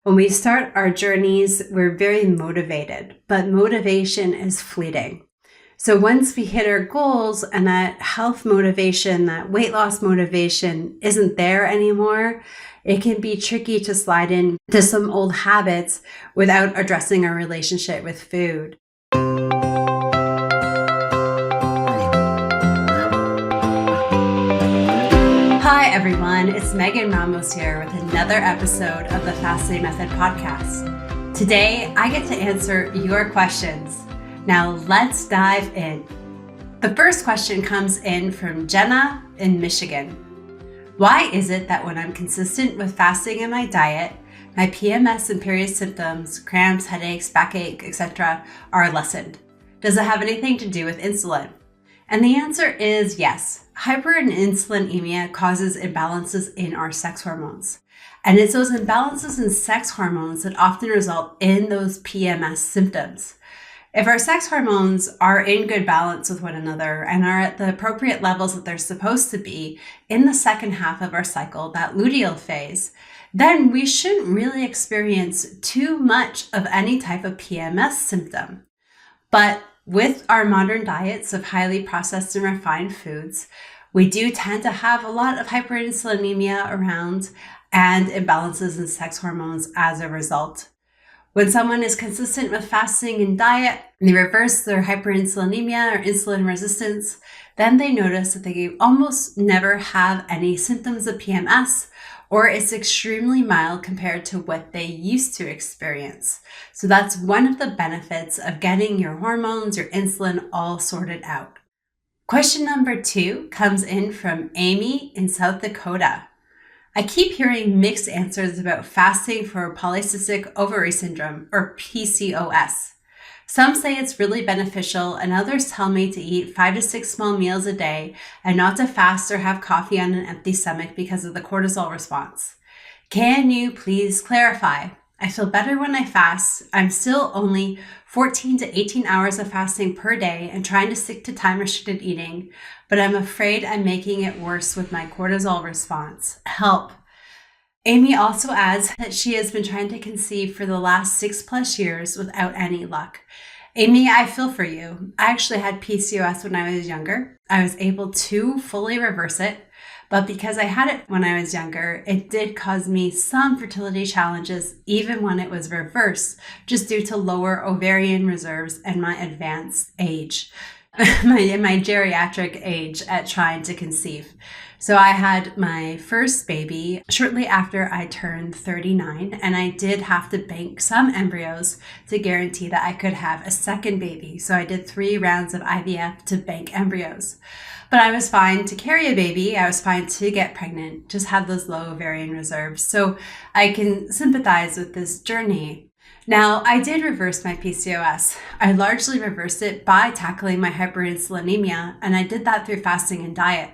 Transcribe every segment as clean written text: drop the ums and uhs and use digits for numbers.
When we start our journeys, we're very motivated, but motivation is fleeting. So once we hit our goals and that health motivation, that weight loss motivation isn't there anymore, it can be tricky to slide into some old habits without addressing our relationship with food. Hi everyone, it's Megan Ramos here with another episode of the Fasting Method podcast. Today, I get to answer your questions. Now let's dive in. The first question comes in from Jenna in Michigan. Why is it that when I'm consistent with fasting in my diet, my PMS and period symptoms, cramps, headaches, backache, etc. are lessened? Does it have anything to do with insulin? And the answer is yes. Hyperinsulinemia causes imbalances in our sex hormones. And it's those imbalances in sex hormones that often result in those PMS symptoms. If our sex hormones are in good balance with one another and are at the appropriate levels that they're supposed to be in the second half of our cycle, that luteal phase, then we shouldn't really experience too much of any type of PMS symptom. But with our modern diets of highly processed and refined foods, we do tend to have a lot of hyperinsulinemia around and imbalances in sex hormones as a result. When someone is consistent with fasting and diet, they reverse their hyperinsulinemia or insulin resistance, then they notice that they almost never have any symptoms of PMS, or it's extremely mild compared to what they used to experience. So that's one of the benefits of getting your hormones, your insulin all sorted out. Question number 2 comes in from Amy in South Dakota. I keep hearing mixed answers about fasting for polycystic ovary syndrome, or PCOS. Some say it's really beneficial, and others tell me to eat 5 to 6 small meals a day and not to fast or have coffee on an empty stomach because of the cortisol response. Can you please clarify? I feel better when I fast. I'm still only 14 to 18 hours of fasting per day and trying to stick to time-restricted eating, but I'm afraid I'm making it worse with my cortisol response. Help. Amy also adds that she has been trying to conceive for the last 6+ years without any luck. Amy, I feel for you. I actually had PCOS when I was younger. I was able to fully reverse it, but because I had it when I was younger, it did cause me some fertility challenges even when it was reversed, just due to lower ovarian reserves and my advanced age, my geriatric age at trying to conceive. So I had my first baby shortly after I turned 39, and I did have to bank some embryos to guarantee that I could have a second baby. So I did 3 rounds of IVF to bank embryos. But I was fine to carry a baby. I was fine to get pregnant, just had those low ovarian reserves. So I can sympathize with this journey. Now, I did reverse my PCOS. I largely reversed it by tackling my hyperinsulinemia, and I did that through fasting and diet.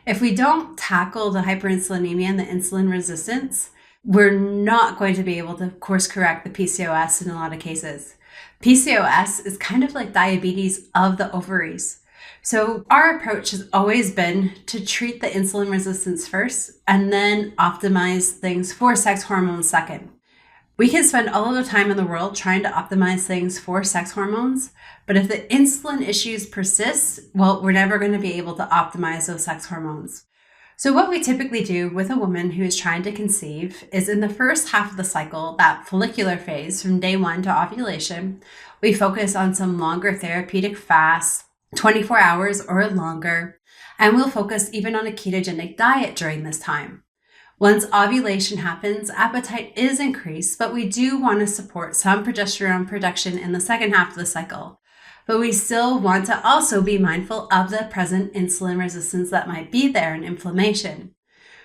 If we don't tackle the hyperinsulinemia and the insulin resistance, we're not going to be able to course correct the PCOS in a lot of cases. PCOS is kind of like diabetes of the ovaries. So our approach has always been to treat the insulin resistance first and then optimize things for sex hormones second. We can spend all of the time in the world trying to optimize things for sex hormones, but if the insulin issues persist, well, we're never going to be able to optimize those sex hormones. So what we typically do with a woman who is trying to conceive is in the first half of the cycle, that follicular phase from day 1 to ovulation, we focus on some longer therapeutic fasts, 24 hours or longer, and we'll focus even on a ketogenic diet during this time. Once ovulation happens, appetite is increased, but we do want to support some progesterone production in the second half of the cycle. But we still want to also be mindful of the present insulin resistance that might be there and inflammation.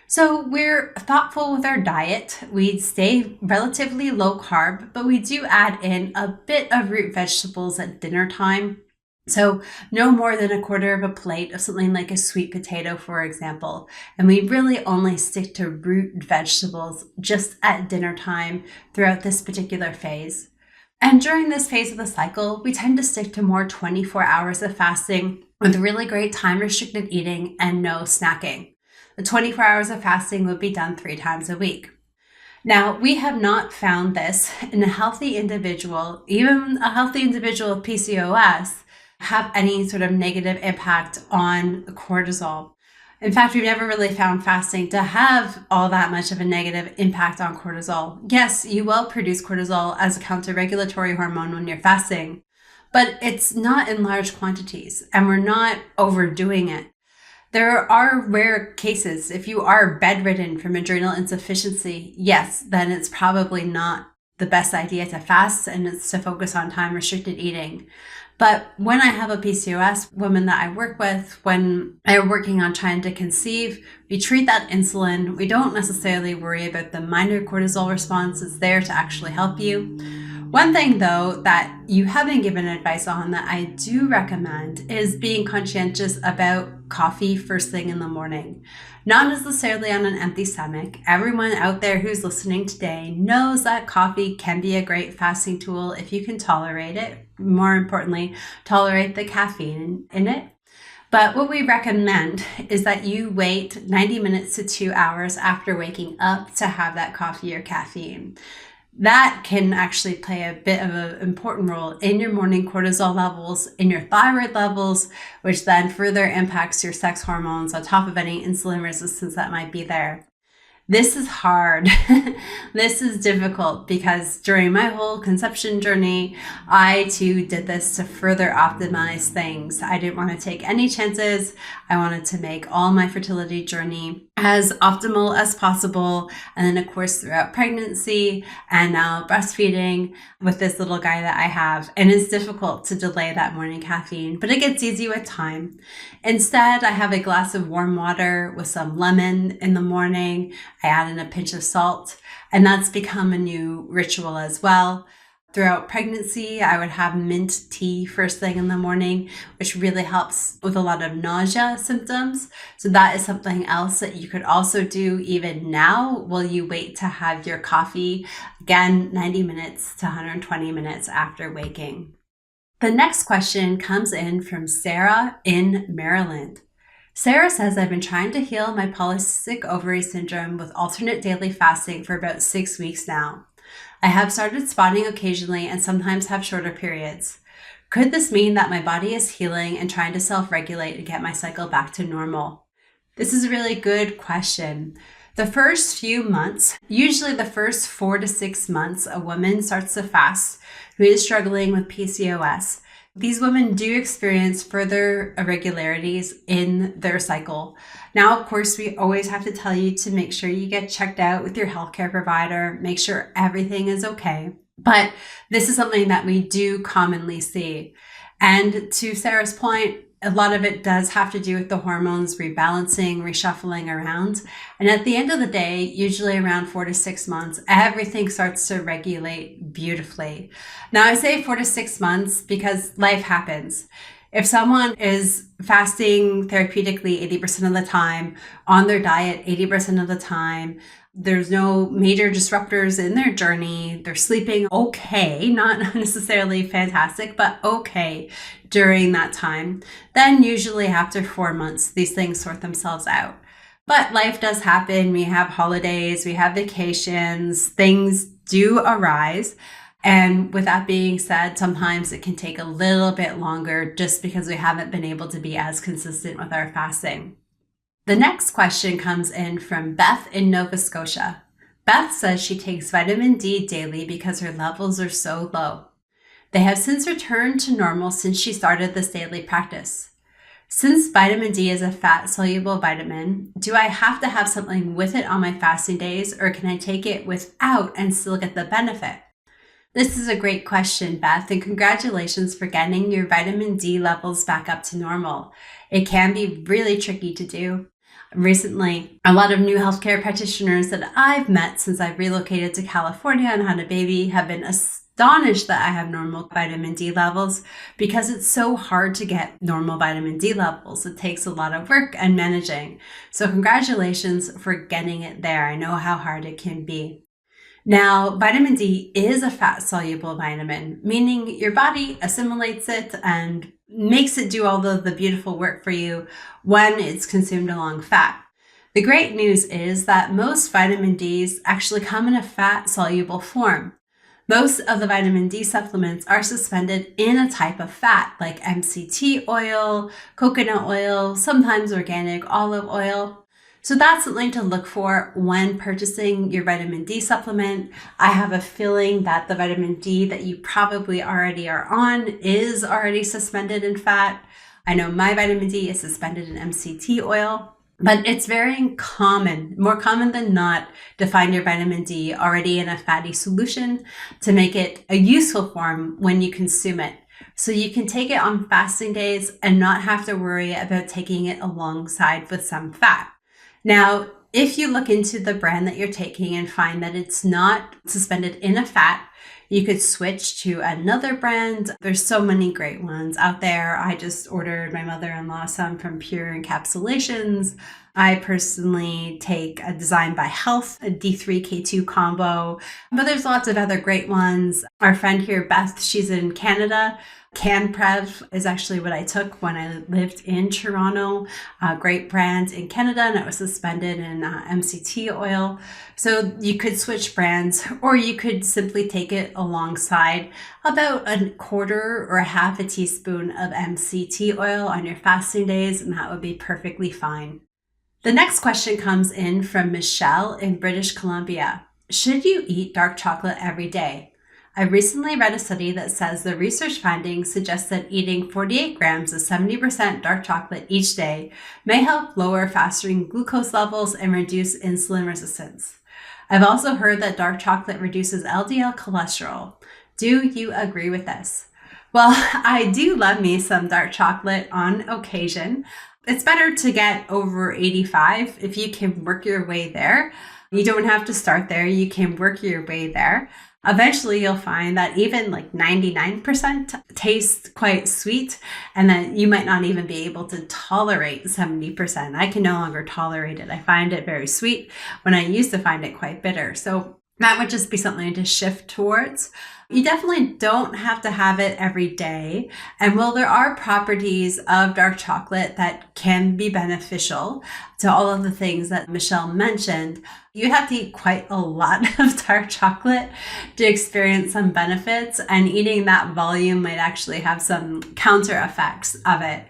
So we're thoughtful with our diet. We stay relatively low carb, but we do add in a bit of root vegetables at dinner time. So no more than 1/4 of a plate of something like a sweet potato, for example. And we really only stick to root vegetables just at dinner time throughout this particular phase. And during this phase of the cycle, we tend to stick to more 24 hours of fasting with really great time-restricted eating and no snacking. The 24 hours of fasting would be done 3 times a week. Now, we have not found this in a healthy individual, even a healthy individual with PCOS, have any sort of negative impact on cortisol. In fact, we've never really found fasting to have all that much of a negative impact on cortisol. Yes, you will produce cortisol as a counter-regulatory hormone when you're fasting, but it's not in large quantities and we're not overdoing it. There are rare cases. If you are bedridden from adrenal insufficiency, yes, then it's probably not the best idea to fast and it's to focus on time restricted eating. But when I have a PCOS woman that I work with, when they're working on trying to conceive, we treat that insulin. We don't necessarily worry about the minor cortisol response. It's there to actually help you. One thing though that you haven't given advice on that I do recommend is being conscientious about coffee first thing in the morning. Not necessarily on an empty stomach. Everyone out there who's listening today knows that coffee can be a great fasting tool if you can tolerate it. More importantly, tolerate the caffeine in it. But what we recommend is that you wait 90 minutes to 2 hours after waking up to have that coffee or caffeine. That can actually play a bit of an important role in your morning cortisol levels, in your thyroid levels, which then further impacts your sex hormones on top of any insulin resistance that might be there. This is hard. This is difficult because during my whole conception journey, I too did this to further optimize things. I didn't want to take any chances. I wanted to make all my fertility journey as optimal as possible. And then of course, throughout pregnancy and now breastfeeding with this little guy that I have. And it's difficult to delay that morning caffeine, but it gets easy with time. Instead, I have a glass of warm water with some lemon in the morning. I add in a pinch of salt, and that's become a new ritual as well. Throughout pregnancy, I would have mint tea first thing in the morning, which really helps with a lot of nausea symptoms. So that is something else that you could also do even now while you wait to have your coffee, again, 90 minutes to 120 minutes after waking. The next question comes in from Sarah in Maryland. Sarah says, I've been trying to heal my polycystic ovary syndrome with alternate daily fasting for about 6 weeks now. I have started spotting occasionally and sometimes have shorter periods. Could this mean that my body is healing and trying to self-regulate and get my cycle back to normal? This is a really good question. The first few months, usually the first 4 to 6 months, a woman starts to fast who is struggling with PCOS. These women do experience further irregularities in their cycle. Now, of course, we always have to tell you to make sure you get checked out with your healthcare provider, make sure everything is okay. But this is something that we do commonly see. And to Sarah's point, a lot of it does have to do with the hormones rebalancing, reshuffling around. And at the end of the day, usually around 4 to 6 months, everything starts to regulate beautifully. Now, I say 4 to 6 months because life happens. If someone is fasting therapeutically 80% of the time, on their diet 80% of the time, there's no major disruptors in their journey, they're sleeping okay, not necessarily fantastic, but okay during that time, then usually after 4 months, these things sort themselves out. But life does happen. We have holidays, we have vacations, things do arise. And with that being said, sometimes it can take a little bit longer just because we haven't been able to be as consistent with our fasting. The next question comes in from Beth in Nova Scotia. Beth says she takes vitamin D daily because her levels are so low. They have since returned to normal since she started this daily practice. Since vitamin D is a fat-soluble vitamin, do I have to have something with it on my fasting days, or can I take it without and still get the benefit? This is a great question, Beth, and congratulations for getting your vitamin D levels back up to normal. It can be really tricky to do. Recently, a lot of new healthcare practitioners that I've met since I've relocated to California and had a baby have been astonished that I have normal vitamin D levels because it's so hard to get normal vitamin D levels. It takes a lot of work and managing. So congratulations for getting it there. I know how hard it can be. Now, vitamin D is a fat-soluble vitamin, meaning your body assimilates it and makes it do all the beautiful work for you when it's consumed along fat. The great news is that most vitamin Ds actually come in a fat-soluble form. Most of the vitamin D supplements are suspended in a type of fat like MCT oil, coconut oil, sometimes organic olive oil. So that's something to look for when purchasing your vitamin D supplement. I have a feeling that the vitamin D that you probably already are on is already suspended in fat. I know my vitamin D is suspended in MCT oil. But it's very common, more common than not, to find your vitamin D already in a fatty solution to make it a useful form when you consume it. So you can take it on fasting days and not have to worry about taking it alongside with some fat. Now, if you look into the brand that you're taking and find that it's not suspended in a fat, you could switch to another brand. There's so many great ones out there. I just ordered my mother-in-law some from Pure Encapsulations. I personally take a Design by Health, a D3K2 combo, but there's lots of other great ones. Our friend here, Beth, she's in Canada. CanPrev is actually what I took when I lived in Toronto. A great brand in Canada, and it was suspended in MCT oil. So you could switch brands, or you could simply take it alongside about a quarter or a half a teaspoon of MCT oil on your fasting days, and that would be perfectly fine. The next question comes in from Michelle in British Columbia. Should you eat dark chocolate every day? I recently read a study that says the research findings suggest that eating 48 grams of 70% dark chocolate each day may help lower fasting glucose levels and reduce insulin resistance. I've also heard that dark chocolate reduces LDL cholesterol. Do you agree with this? Well, I do love me some dark chocolate on occasion. It's better to get over 85 if you can work your way there. You don't have to start there. You can work your way there. Eventually, you'll find that even like 99% tastes quite sweet, and that you might not even be able to tolerate 70%. I can no longer tolerate it. I find it very sweet when I used to find it quite bitter. So that would just be something to shift towards. You definitely don't have to have it every day. And while there are properties of dark chocolate that can be beneficial to all of the things that Michelle mentioned, you have to eat quite a lot of dark chocolate to experience some benefits, and eating that volume might actually have some counter effects of it.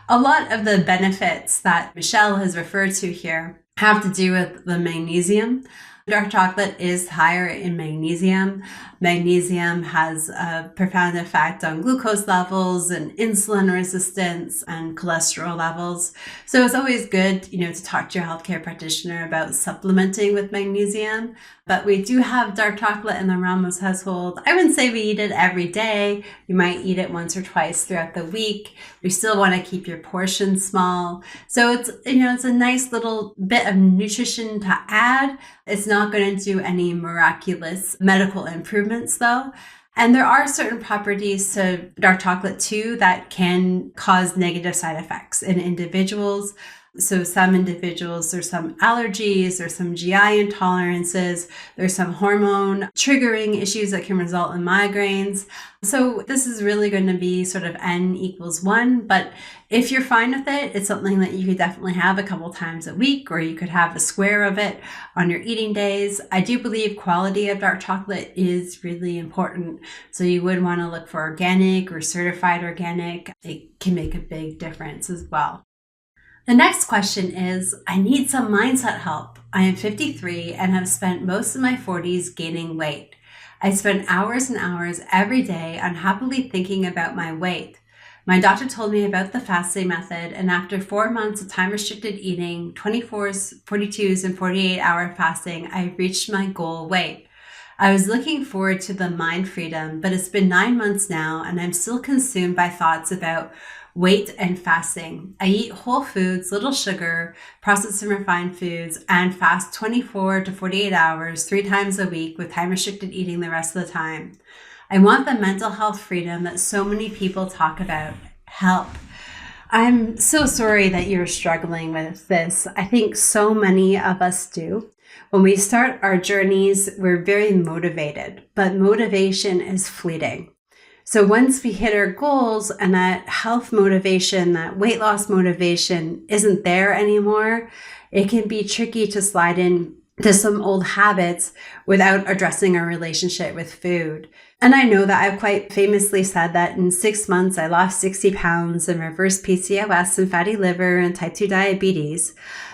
A lot of the benefits that Michelle has referred to here have to do with the magnesium. Dark chocolate is higher in magnesium. Magnesium has a profound effect on glucose levels and insulin resistance and cholesterol levels. So it's always good, to talk to your healthcare practitioner about supplementing with magnesium. But we do have dark chocolate in the Ramos household. I wouldn't say we eat it every day. You might eat it once or twice throughout the week. We still want to keep your portions small. So it's a nice little bit of nutrition to add. It's not going to do any miraculous medical improvements though. And there are certain properties to dark chocolate too that can cause negative side effects in individuals. So some individuals, there's some allergies, there's some GI intolerances, there's some hormone triggering issues that can result in migraines. So this is really going to be sort of N=1, but if you're fine with it, it's something that you could definitely have a couple times a week, or you could have a square of it on your eating days. I do believe quality of dark chocolate is really important. So you would want to look for organic or certified organic. It can make a big difference as well. The next question is, I need some mindset help. I am 53 and have spent most of my 40s gaining weight. I spend hours and hours every day unhappily thinking about my weight. My doctor told me about the fasting method, and after 4 months of time-restricted eating, 24s, 42s, and 48-hour fasting, I reached my goal weight. I was looking forward to the mind freedom, but it's been 9 months now, and I'm still consumed by thoughts about weight and fasting. I eat whole foods, little sugar, processed and refined foods, and fast 24 to 48 hours, 3 times a week with time-restricted eating the rest of the time. I want the mental health freedom that so many people talk about. Help. I'm so sorry that you're struggling with this. I think so many of us do. When we start our journeys, we're very motivated, but motivation is fleeting. So once we hit our goals and that health motivation, that weight loss motivation isn't there anymore, it can be tricky to slide in to some old habits without addressing our relationship with food. And I know that I've quite famously said that in 6 months, I lost 60 pounds and reversed PCOS and fatty liver and type 2 diabetes.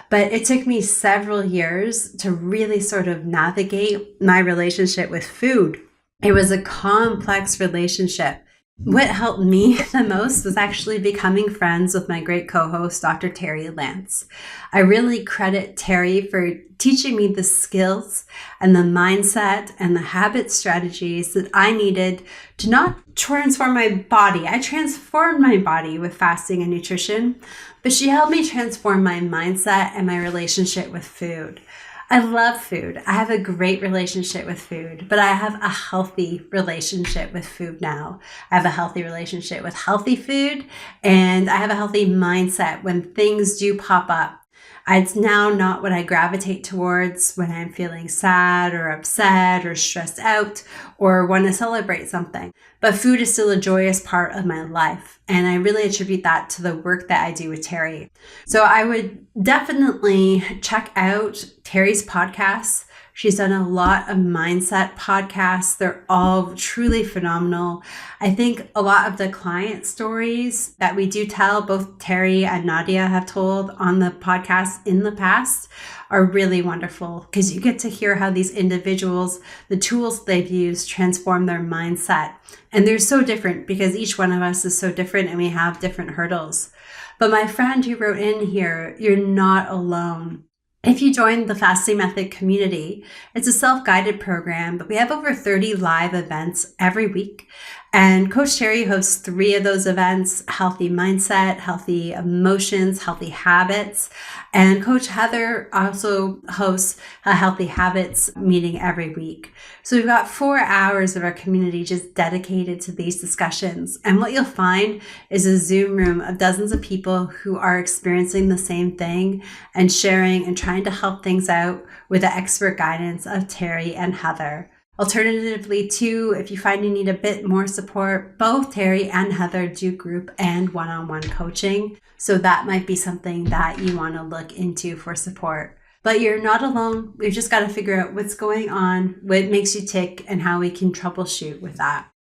But it took me several years to really sort of navigate my relationship with food. It was a complex relationship. What helped me the most was actually becoming friends with my great co-host, Dr. Terry Lance. I really credit Terry for teaching me the skills and the mindset and the habit strategies that I needed to not transform my body. I transformed my body with fasting and nutrition, but she helped me transform my mindset and my relationship with food. I love food. I have a great relationship with food, but I have a healthy relationship with food now. I have a healthy relationship with healthy food, and I have a healthy mindset when things do pop up. It's now not what I gravitate towards when I'm feeling sad or upset or stressed out or want to celebrate something. But food is still a joyous part of my life. And I really attribute that to the work that I do with Terry. So I would definitely check out Terry's podcasts. She's done a lot of mindset podcasts. They're all truly phenomenal. I think a lot of the client stories that we do tell, both Terry and Nadia have told on the podcast in the past, are really wonderful because you get to hear how these individuals, the tools they've used, transform their mindset. And they're so different because each one of us is so different and we have different hurdles. But my friend who wrote in here, you're not alone. If you join the Fasting Method community, it's a self-guided program, but we have over 30 live events every week. And Coach Terry hosts 3 of those events: healthy mindset, healthy emotions, healthy habits. And Coach Heather also hosts a healthy habits meeting every week. So we've got 4 hours of our community just dedicated to these discussions. And what you'll find is a Zoom room of dozens of people who are experiencing the same thing and sharing and trying to help things out with the expert guidance of Terry and Heather. Alternatively, too, if you find you need a bit more support, both Terry and Heather do group and one-on-one coaching. So that might be something that you want to look into for support. But you're not alone. We've just got to figure out what's going on, what makes you tick, and how we can troubleshoot with that.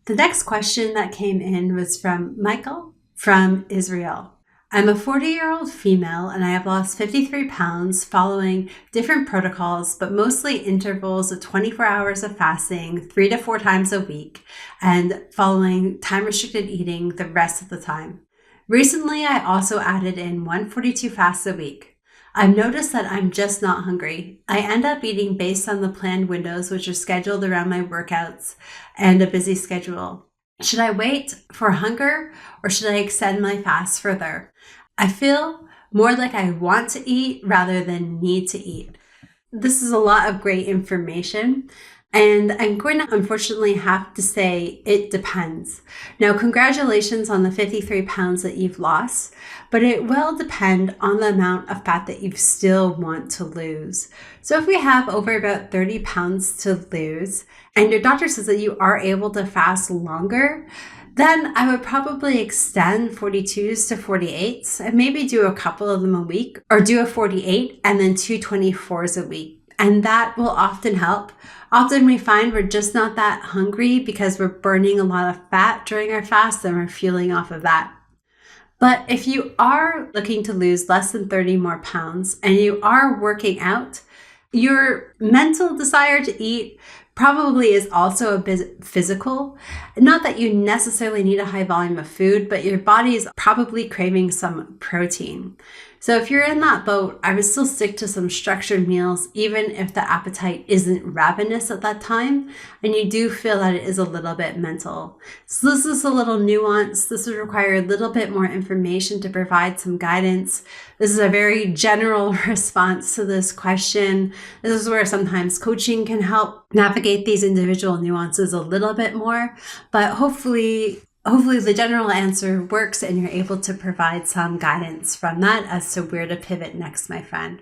The next question that came in was from Michael from Israel. I'm a 40-year-old female and I have lost 53 pounds following different protocols, but mostly intervals of 24 hours of fasting 3 to 4 times a week and following time-restricted eating the rest of the time. Recently, I also added in 142 fasts a week. I've noticed that I'm just not hungry. I end up eating based on the planned windows, which are scheduled around my workouts and a busy schedule. Should I wait for hunger or should I extend my fast further? I feel more like I want to eat rather than need to eat. This is a lot of great information. And I'm going to unfortunately have to say it depends. Now, congratulations on the 53 pounds that you've lost, but it will depend on the amount of fat that you still want to lose. So if we have over about 30 pounds to lose and your doctor says that you are able to fast longer, then I would probably extend 42s to 48s and maybe do a couple of them a week, or do a 48 and then 2 24s a week. And that will often help. Often we find we're just not that hungry because we're burning a lot of fat during our fast and we're fueling off of that. But if you are looking to lose less than 30 more pounds and you are working out, your mental desire to eat probably is also a bit physical. Not that you necessarily need a high volume of food, but your body is probably craving some protein. So if you're in that boat, I would still stick to some structured meals, even if the appetite isn't ravenous at that time, and you do feel that it is a little bit mental. So this is a little nuance. This would require a little bit more information to provide some guidance. This is a very general response to this question. This is where sometimes coaching can help navigate these individual nuances a little bit more, but hopefully the general answer works and you're able to provide some guidance from that as to where to pivot next, my friend.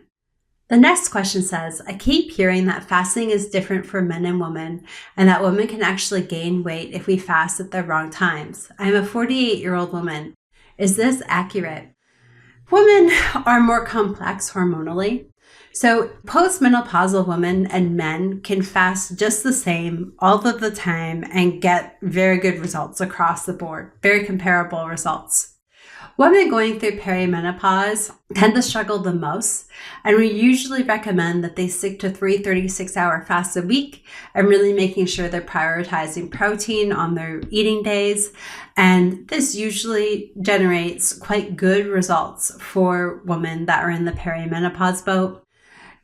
The next question says, I keep hearing that fasting is different for men and women, and that women can actually gain weight if we fast at the wrong times. I am a 48-year-old woman. Is this accurate? Women are more complex hormonally. So postmenopausal women and men can fast just the same all of the time and get very good results across the board, very comparable results. Women going through perimenopause tend to struggle the most, and we usually recommend that they stick to 3 36-hour fasts a week and really making sure they're prioritizing protein on their eating days. And this usually generates quite good results for women that are in the perimenopause boat.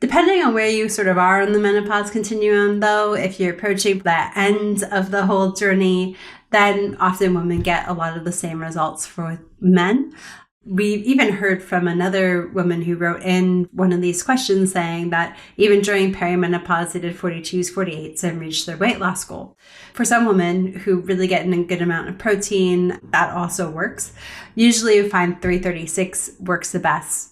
Depending on where you sort of are on the menopause continuum, though, if you're approaching the end of the whole journey, then often women get a lot of the same results for men. We even heard from another woman who wrote in one of these questions saying that even during perimenopause, they did 42s, 48s and reached their weight loss goal. For some women who really get in a good amount of protein, that also works. Usually you find 336 works the best.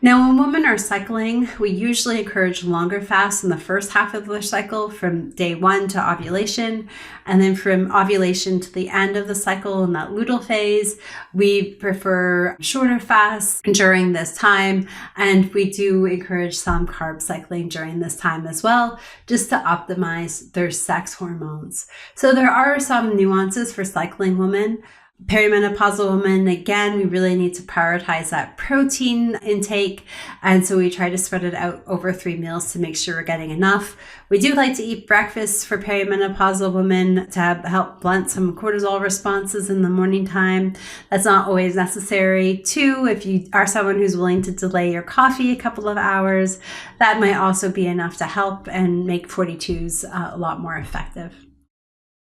Now, when women are cycling, we usually encourage longer fasts in the first half of their cycle from day 1 to ovulation. And then from ovulation to the end of the cycle in that luteal phase, we prefer shorter fasts during this time. And we do encourage some carb cycling during this time as well, just to optimize their sex hormones. So there are some nuances for cycling women. Perimenopausal women, again, we really need to prioritize that protein intake. And so we try to spread it out over 3 meals to make sure we're getting enough. We do like to eat breakfast for perimenopausal women to help blunt some cortisol responses in the morning time. That's not always necessary. Too, if you are someone who's willing to delay your coffee a couple of hours, that might also be enough to help and make 42s a lot more effective.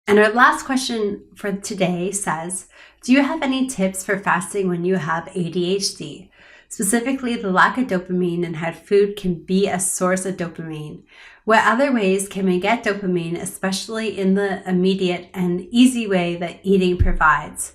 And our last question for today says, do you have any tips for fasting when you have ADHD? Specifically, the lack of dopamine and how food can be a source of dopamine. What other ways can we get dopamine, especially in the immediate and easy way that eating provides?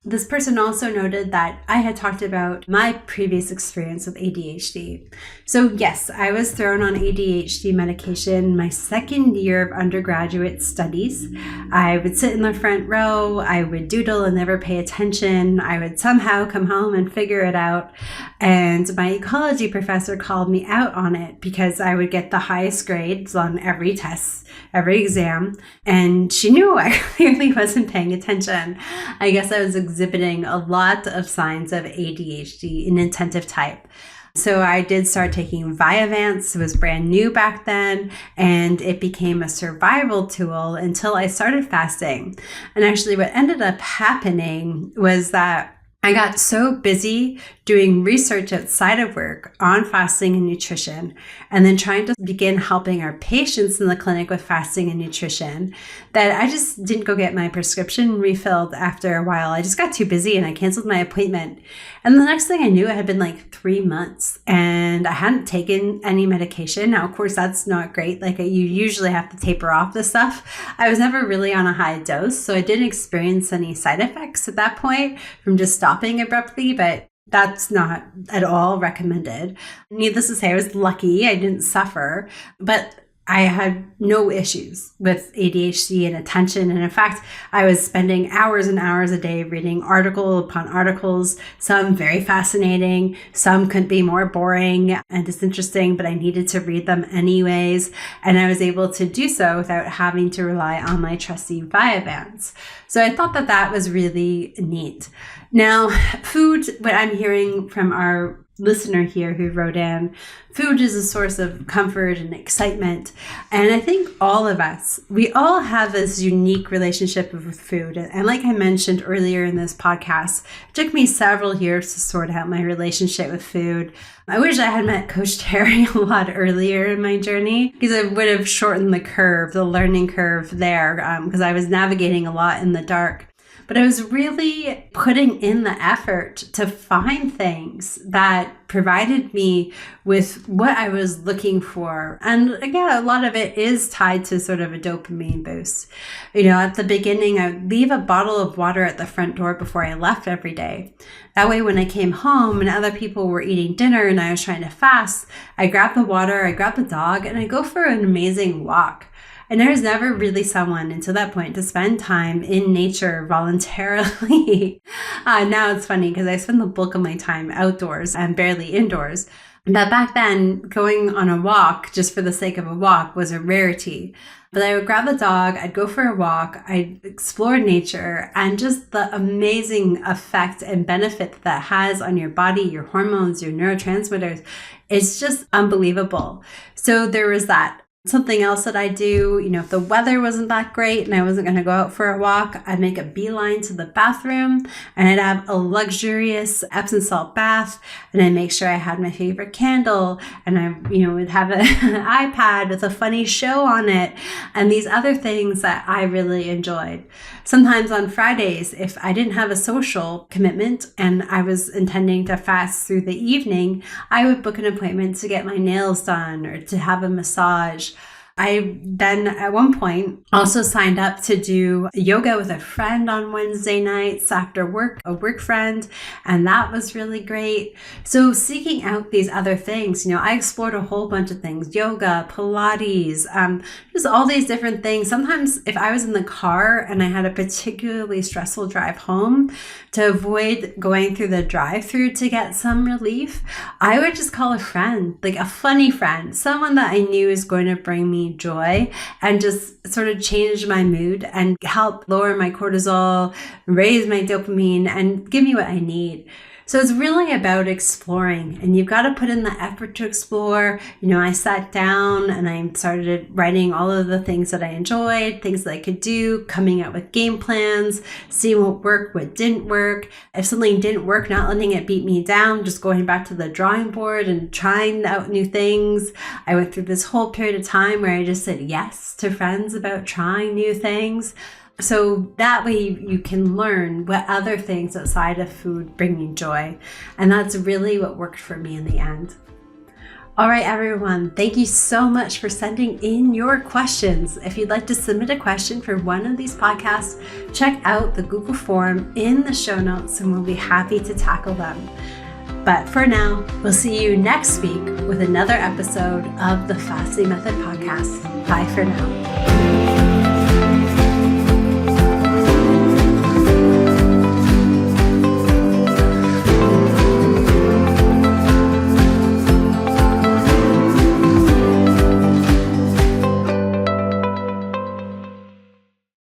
This person also noted that I had talked about my previous experience with ADHD. So yes, I was thrown on ADHD medication my second year of undergraduate studies. I would sit in the front row, I would doodle and never pay attention. I would somehow come home and figure it out. And my ecology professor called me out on it because I would get the highest grades on every test, every exam. And she knew I clearly wasn't paying attention. I guess I was exhibiting a lot of signs of ADHD, inattentive type. So I did start taking Vyvanse. It was brand new back then, and it became a survival tool until I started fasting. And actually what ended up happening was that I got so busy doing research outside of work on fasting and nutrition, and then trying to begin helping our patients in the clinic with fasting and nutrition, that I just didn't go get my prescription refilled after a while. I just got too busy and I canceled my appointment. And the next thing I knew, it had been like 3 months and I hadn't taken any medication. Now, of course, that's not great. Like, you usually have to taper off this stuff. I was never really on a high dose, so I didn't experience any side effects at that point from just stopping abruptly, but that's not at all recommended. Needless to say, I was lucky. I didn't suffer, but I had no issues with ADHD and attention. And in fact, I was spending hours and hours a day reading article upon articles, some very fascinating, some couldn't be more boring and disinteresting, but I needed to read them anyways. And I was able to do so without having to rely on my trusty Vyvanse. So I thought that that was really neat. Now, food, what I'm hearing from our listener here who wrote in, food is a source of comfort and excitement. And I think all of us, we all have this unique relationship with food. And like I mentioned earlier in this podcast, it took me several years to sort out my relationship with food. I wish I had met Coach Terry a lot earlier in my journey, because it would have shortened the curve, the learning curve there, because I was navigating a lot in the dark. but I was really putting in the effort to find things that provided me with what I was looking for. And again, a lot of it is tied to sort of a dopamine boost. At the beginning, I would leave a bottle of water at the front door before I left every day. That way, when I came home and other people were eating dinner and I was trying to fast, I grab the water, I grab the dog, and I go for an amazing walk. And there was never really someone until that point to spend time in nature voluntarily. Now it's funny because I spend the bulk of my time outdoors and barely indoors. But back then, going on a walk just for the sake of a walk was a rarity. But I would grab the dog, I'd go for a walk, I'd explore nature, and just the amazing effect and benefit that has on your body, your hormones, your neurotransmitters, it's just unbelievable. So there was that. Something else that I do, if the weather wasn't that great and I wasn't going to go out for a walk, I'd make a beeline to the bathroom and I'd have a luxurious Epsom salt bath, and I'd make sure I had my favorite candle, and I, would have an iPad with a funny show on it and these other things that I really enjoyed. Sometimes on Fridays, if I didn't have a social commitment and I was intending to fast through the evening, I would book an appointment to get my nails done or to have a massage. I then at one point also signed up to do yoga with a friend on Wednesday nights after work, a work friend, and that was really great. So seeking out these other things, I explored a whole bunch of things, yoga, Pilates, just all these different things. Sometimes if I was in the car and I had a particularly stressful drive home, to avoid going through the drive-through to get some relief, I would just call a friend, like a funny friend, someone that I knew is going to bring me joy and just sort of change my mood and help lower my cortisol, raise my dopamine, and give me what I need. So it's really about exploring, and you've got to put in the effort to explore. I sat down and I started writing all of the things that I enjoyed, things that I could do, coming up with game plans, seeing what worked, what didn't work. If something didn't work, not letting it beat me down, just going back to the drawing board and trying out new things. I went through this whole period of time where I just said yes to friends about trying new things. So that way you can learn what other things outside of food bring you joy. And that's really what worked for me in the end. All right, everyone, thank you so much for sending in your questions. If you'd like to submit a question for one of these podcasts, check out the Google form in the show notes and we'll be happy to tackle them. But for now, we'll see you next week with another episode of the Fasting Method Podcast. Bye for now.